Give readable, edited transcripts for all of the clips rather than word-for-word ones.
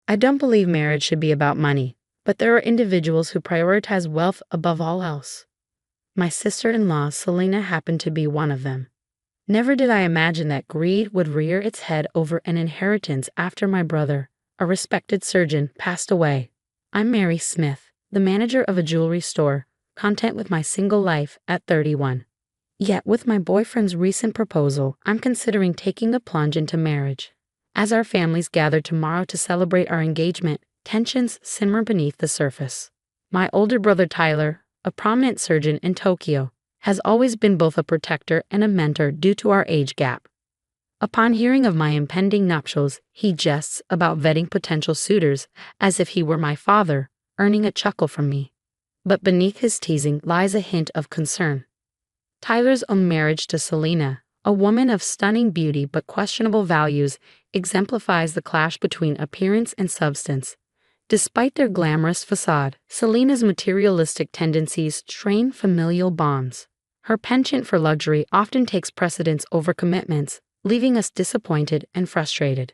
I don't believe marriage should be about money, but there are individuals who prioritize wealth above all else. My sister-in-law, Selena, happened to be one of them. Never did I imagine that greed would rear its head over an inheritance after my brother, a respected surgeon, passed away. I'm Mary Smith, the manager of a jewelry store, content with my single life at 31. Yet with my boyfriend's recent proposal, I'm considering taking the plunge into marriage. As our families gather tomorrow to celebrate our engagement, tensions simmer beneath the surface. My older brother Tyler, a prominent surgeon in Tokyo, has always been both a protector and a mentor due to our age gap. Upon hearing of my impending nuptials, he jests about vetting potential suitors as if he were my father, earning a chuckle from me. But beneath his teasing lies a hint of concern. Tyler's own marriage to Selena, a woman of stunning beauty but questionable values, exemplifies the clash between appearance and substance. Despite their glamorous facade, Selena's materialistic tendencies strain familial bonds. Her penchant for luxury often takes precedence over commitments, leaving us disappointed and frustrated.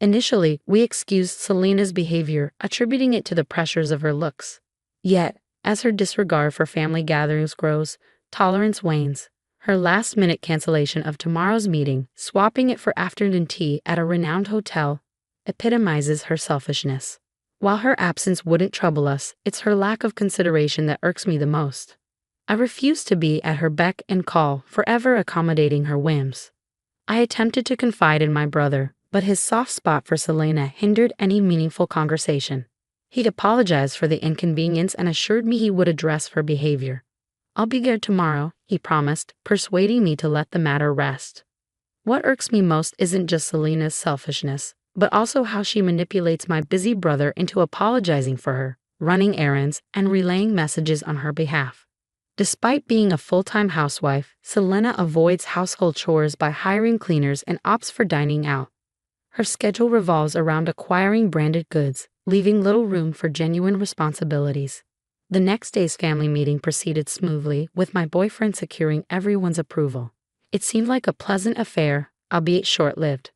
Initially, we excused Selena's behavior, attributing it to the pressures of her looks. Yet, as her disregard for family gatherings grows, tolerance wanes. Her last-minute cancellation of tomorrow's meeting, swapping it for afternoon tea at a renowned hotel, epitomizes her selfishness. While her absence wouldn't trouble us, it's her lack of consideration that irks me the most. I refuse to be at her beck and call, forever accommodating her whims. I attempted to confide in my brother, but his soft spot for Selena hindered any meaningful conversation. He'd apologized for the inconvenience and assured me he would address her behavior. "I'll be there tomorrow," he promised, persuading me to let the matter rest. What irks me most isn't just Selena's selfishness, but also how she manipulates my busy brother into apologizing for her, running errands, and relaying messages on her behalf. Despite being a full-time housewife, Selena avoids household chores by hiring cleaners and opts for dining out. Her schedule revolves around acquiring branded goods, leaving little room for genuine responsibilities. The next day's family meeting proceeded smoothly, with my boyfriend securing everyone's approval. It seemed like a pleasant affair, albeit short-lived.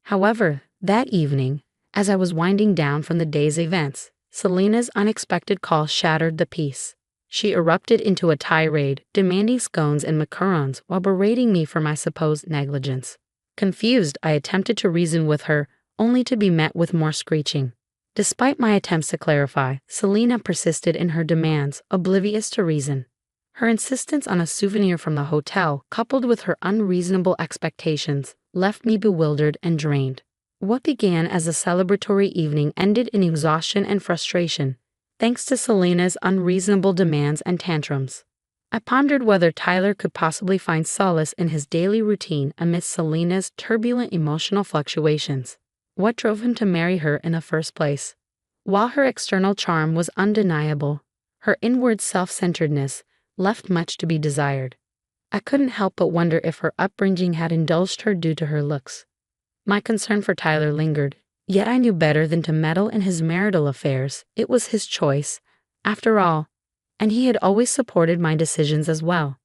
However, that evening, as I was winding down from the day's events, Selena's unexpected call shattered the peace. She erupted into a tirade, demanding scones and macarons while berating me for my supposed negligence. Confused, I attempted to reason with her, only to be met with more screeching. Despite my attempts to clarify, Selena persisted in her demands, oblivious to reason. Her insistence on a souvenir from the hotel, coupled with her unreasonable expectations, left me bewildered and drained. What began as a celebratory evening ended in exhaustion and frustration, thanks to Selena's unreasonable demands and tantrums. I pondered whether Tyler could possibly find solace in his daily routine amidst Selena's turbulent emotional fluctuations. What drove him to marry her in the first place? While her external charm was undeniable, her inward self-centeredness left much to be desired. I couldn't help but wonder if her upbringing had indulged her due to her looks. My concern for Tyler lingered, yet I knew better than to meddle in his marital affairs. It was his choice, after all, and he had always supported my decisions as well.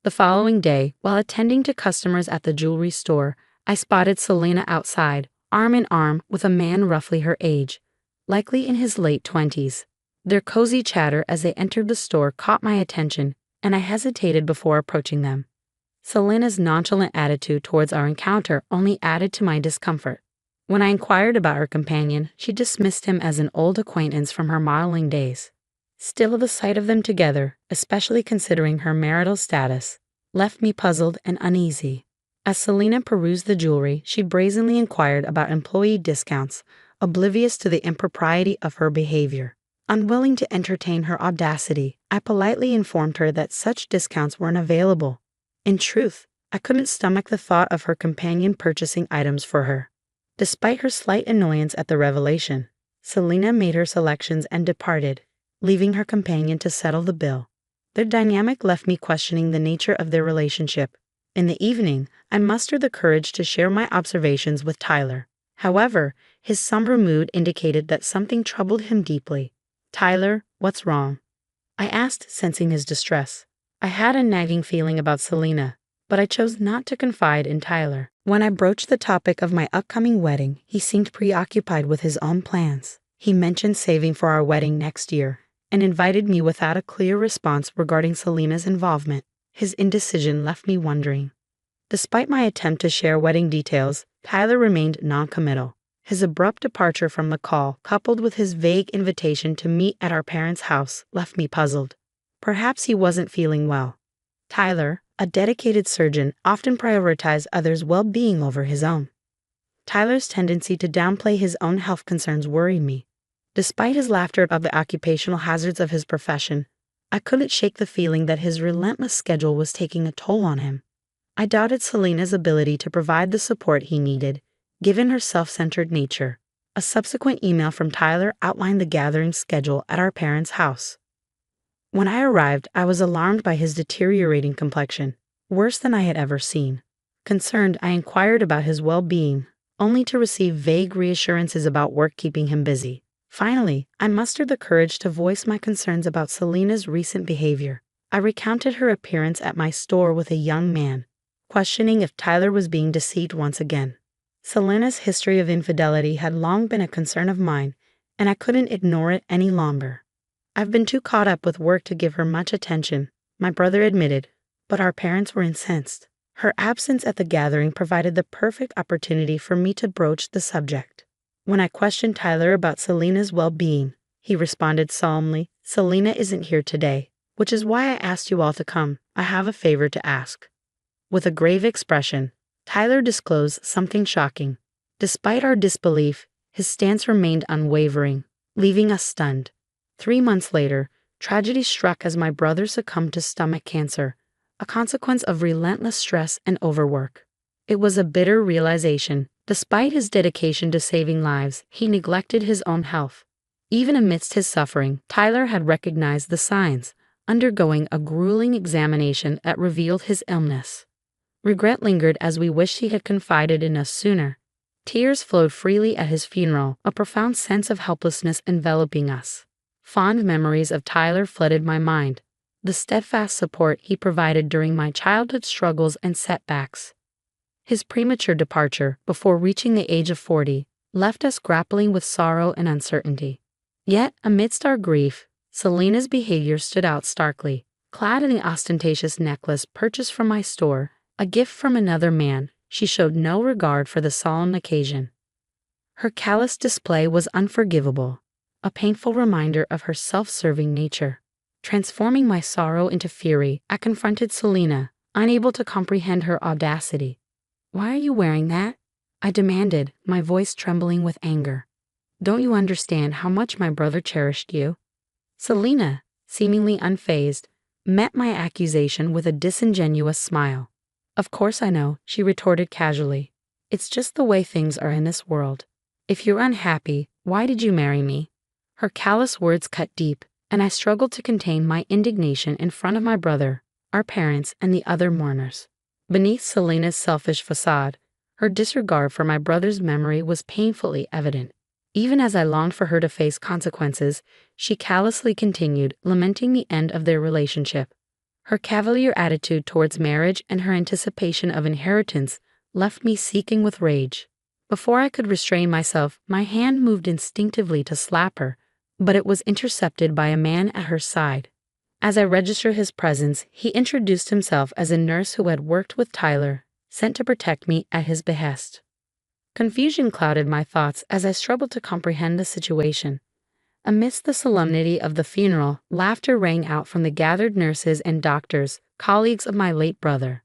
The following day, while attending to customers at the jewelry store, I spotted Selena outside, arm in arm with a man roughly her age, likely in his late 20s. Their cozy chatter as they entered the store caught my attention, and I hesitated before approaching them. Selena's nonchalant attitude towards our encounter only added to my discomfort. When I inquired about her companion, she dismissed him as an old acquaintance from her modeling days. Still, the sight of them together, especially considering her marital status, left me puzzled and uneasy. As Selena perused the jewelry, she brazenly inquired about employee discounts, oblivious to the impropriety of her behavior. Unwilling to entertain her audacity, I politely informed her that such discounts weren't available. In truth, I couldn't stomach the thought of her companion purchasing items for her. Despite her slight annoyance at the revelation, Selena made her selections and departed, leaving her companion to settle the bill. Their dynamic left me questioning the nature of their relationship. In the evening, I mustered the courage to share my observations with Tyler. However, his somber mood indicated that something troubled him deeply. "Tyler, what's wrong?" I asked, sensing his distress. I had a nagging feeling about Selena, but I chose not to confide in Tyler. When I broached the topic of my upcoming wedding, he seemed preoccupied with his own plans. He mentioned saving for our wedding next year and invited me without a clear response regarding Selena's involvement. His indecision left me wondering. Despite my attempt to share wedding details, Tyler remained non-committal. His abrupt departure from the call, coupled with his vague invitation to meet at our parents' house, left me puzzled. Perhaps he wasn't feeling well. Tyler, a dedicated surgeon, often prioritized others' well-being over his own. Tyler's tendency to downplay his own health concerns worried me. Despite his laughter of the occupational hazards of his profession, I couldn't shake the feeling that his relentless schedule was taking a toll on him. I doubted Selena's ability to provide the support he needed, given her self-centered nature. A subsequent email from Tyler outlined the gathering schedule at our parents' house. When I arrived, I was alarmed by his deteriorating complexion, worse than I had ever seen. Concerned, I inquired about his well-being, only to receive vague reassurances about work keeping him busy. Finally, I mustered the courage to voice my concerns about Selena's recent behavior. I recounted her appearance at my store with a young man, questioning if Tyler was being deceived once again. Selena's history of infidelity had long been a concern of mine, and I couldn't ignore it any longer. I've been too caught up with work to give her much attention, my brother admitted, but our parents were incensed. Her absence at the gathering provided the perfect opportunity for me to broach the subject. When I questioned Tyler about Selena's well-being, he responded solemnly, "Selena isn't here today, which is why I asked you all to come. I have a favor to ask." With a grave expression, Tyler disclosed something shocking. Despite our disbelief, his stance remained unwavering, leaving us stunned. 3 months later, tragedy struck as my brother succumbed to stomach cancer, a consequence of relentless stress and overwork. It was a bitter realization. Despite his dedication to saving lives, he neglected his own health. Even amidst his suffering, Tyler had recognized the signs, undergoing a grueling examination that revealed his illness. Regret lingered as we wished he had confided in us sooner. Tears flowed freely at his funeral, a profound sense of helplessness enveloping us. Fond memories of Tyler flooded my mind, the steadfast support he provided during my childhood struggles and setbacks. His premature departure, before reaching the age of 40, left us grappling with sorrow and uncertainty. Yet, amidst our grief, Selena's behavior stood out starkly. Clad in the ostentatious necklace purchased from my store, a gift from another man, she showed no regard for the solemn occasion. Her callous display was unforgivable, a painful reminder of her self-serving nature. Transforming my sorrow into fury, I confronted Selena, unable to comprehend her audacity. "Why are you wearing that?" I demanded, my voice trembling with anger. "Don't you understand how much my brother cherished you?" Selena, seemingly unfazed, met my accusation with a disingenuous smile. "Of course I know," she retorted casually. "It's just the way things are in this world. If you're unhappy, why did you marry me?" Her callous words cut deep, and I struggled to contain my indignation in front of my brother, our parents, and the other mourners. Beneath Selena's selfish facade, her disregard for my brother's memory was painfully evident. Even as I longed for her to face consequences, she callously continued, lamenting the end of their relationship. Her cavalier attitude towards marriage and her anticipation of inheritance left me seething with rage. Before I could restrain myself, my hand moved instinctively to slap her, but it was intercepted by a man at her side. As I registered his presence, he introduced himself as a nurse who had worked with Tyler, sent to protect me at his behest. Confusion clouded my thoughts as I struggled to comprehend the situation. Amidst the solemnity of the funeral, laughter rang out from the gathered nurses and doctors, colleagues of my late brother.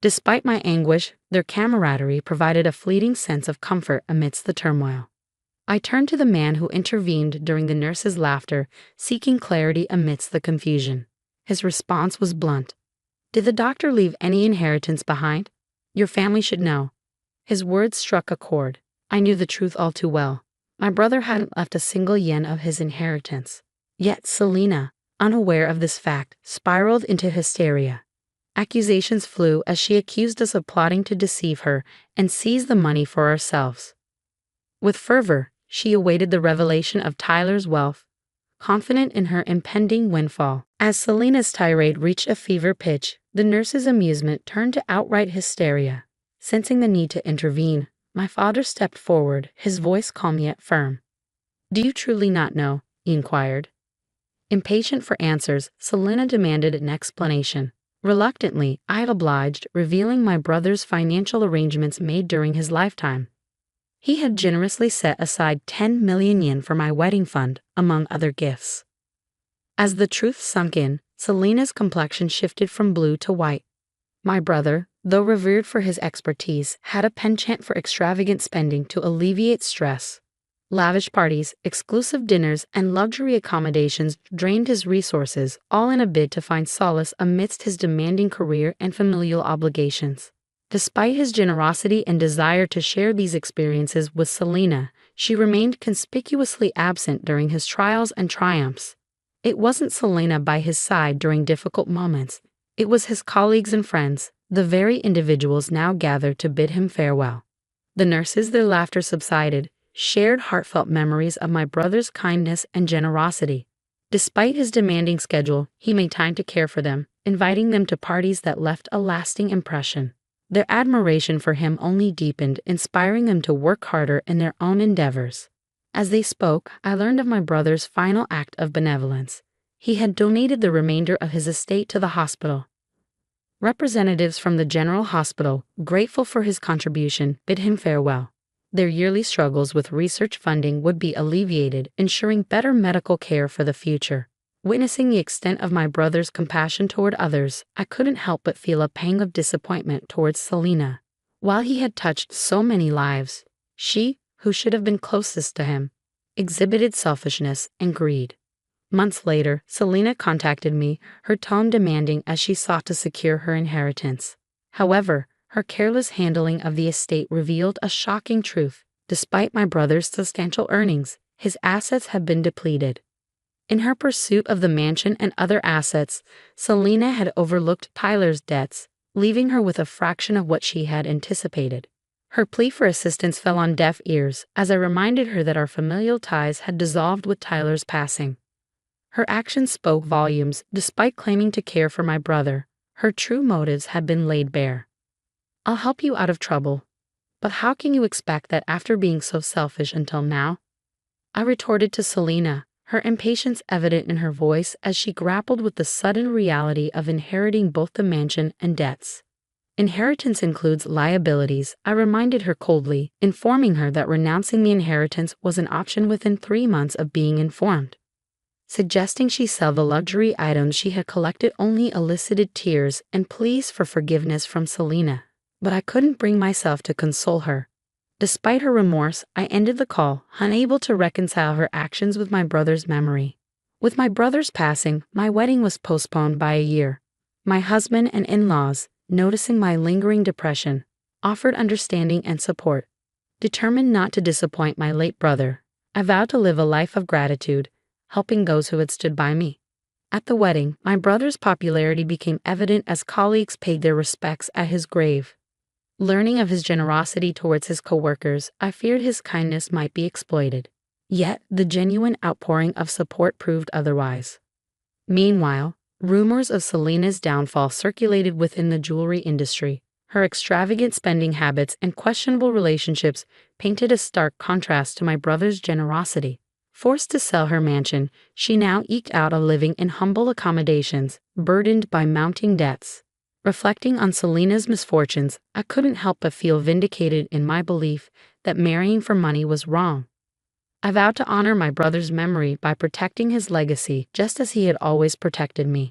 Despite my anguish, their camaraderie provided a fleeting sense of comfort amidst the turmoil. I turned to the man who intervened during the nurse's laughter, seeking clarity amidst the confusion. His response was blunt. "Did the doctor leave any inheritance behind? Your family should know." His words struck a chord. I knew the truth all too well. My brother hadn't left a single yen of his inheritance. Yet Selena, unaware of this fact, spiraled into hysteria. Accusations flew as she accused us of plotting to deceive her and seize the money for ourselves. With fervor, she awaited the revelation of Tyler's wealth, confident in her impending windfall. As Selena's tirade reached a fever pitch, The nurse's amusement turned to outright hysteria. Sensing the need to intervene, my father stepped forward, his voice calm yet firm. "Do you truly not know?" he inquired. Impatient for answers, Selena demanded an explanation. Reluctantly, I obliged, revealing my brother's financial arrangements made during his lifetime. He had generously set aside 10 million yen for my wedding fund, among other gifts. As the truth sunk in, Selena's complexion shifted from blue to white. My brother, though revered for his expertise, had a penchant for extravagant spending to alleviate stress. Lavish parties, exclusive dinners, and luxury accommodations drained his resources, all in a bid to find solace amidst his demanding career and familial obligations. Despite his generosity and desire to share these experiences with Selena, she remained conspicuously absent during his trials and triumphs. It wasn't Selena by his side during difficult moments. It was his colleagues and friends, the very individuals now gathered to bid him farewell. The nurses, their laughter subsided, shared heartfelt memories of my brother's kindness and generosity. Despite his demanding schedule, he made time to care for them, inviting them to parties that left a lasting impression. Their admiration for him only deepened, inspiring them to work harder in their own endeavors. As they spoke, I learned of my brother's final act of benevolence. He had donated the remainder of his estate to the hospital. Representatives from the General Hospital, grateful for his contribution, bid him farewell. Their yearly struggles with research funding would be alleviated, ensuring better medical care for the future. Witnessing the extent of my brother's compassion toward others, I couldn't help but feel a pang of disappointment towards Selena. While he had touched so many lives, she, who should have been closest to him, exhibited selfishness and greed. Months later, Selena contacted me, her tone demanding as she sought to secure her inheritance. However, her careless handling of the estate revealed a shocking truth. Despite my brother's substantial earnings, his assets had been depleted. In her pursuit of the mansion and other assets, Selena had overlooked Tyler's debts, leaving her with a fraction of what she had anticipated. Her plea for assistance fell on deaf ears as I reminded her that our familial ties had dissolved with Tyler's passing. Her actions spoke volumes. Despite claiming to care for my brother, her true motives had been laid bare. "I'll help you out of trouble. But how can you expect that after being so selfish until now?" I retorted to Selena, her impatience evident in her voice as she grappled with the sudden reality of inheriting both the mansion and debts. "Inheritance includes liabilities," I reminded her coldly, informing her that renouncing the inheritance was an option within 3 months of being informed. Suggesting she sell the luxury items she had collected only elicited tears and pleas for forgiveness from Selena. But I couldn't bring myself to console her. Despite her remorse, I ended the call, unable to reconcile her actions with my brother's memory. With my brother's passing, my wedding was postponed by a year. My husband and in-laws, noticing my lingering depression, offered understanding and support. Determined not to disappoint my late brother, I vowed to live a life of gratitude, helping those who had stood by me. At the wedding, my brother's popularity became evident as colleagues paid their respects at his grave. Learning of his generosity towards his co-workers, I feared his kindness might be exploited. Yet, the genuine outpouring of support proved otherwise. Meanwhile, rumors of Selena's downfall circulated within the jewelry industry. Her extravagant spending habits and questionable relationships painted a stark contrast to my brother's generosity. Forced to sell her mansion, she now eked out a living in humble accommodations, burdened by mounting debts. Reflecting on Selena's misfortunes, I couldn't help but feel vindicated in my belief that marrying for money was wrong. I vowed to honor my brother's memory by protecting his legacy just as he had always protected me.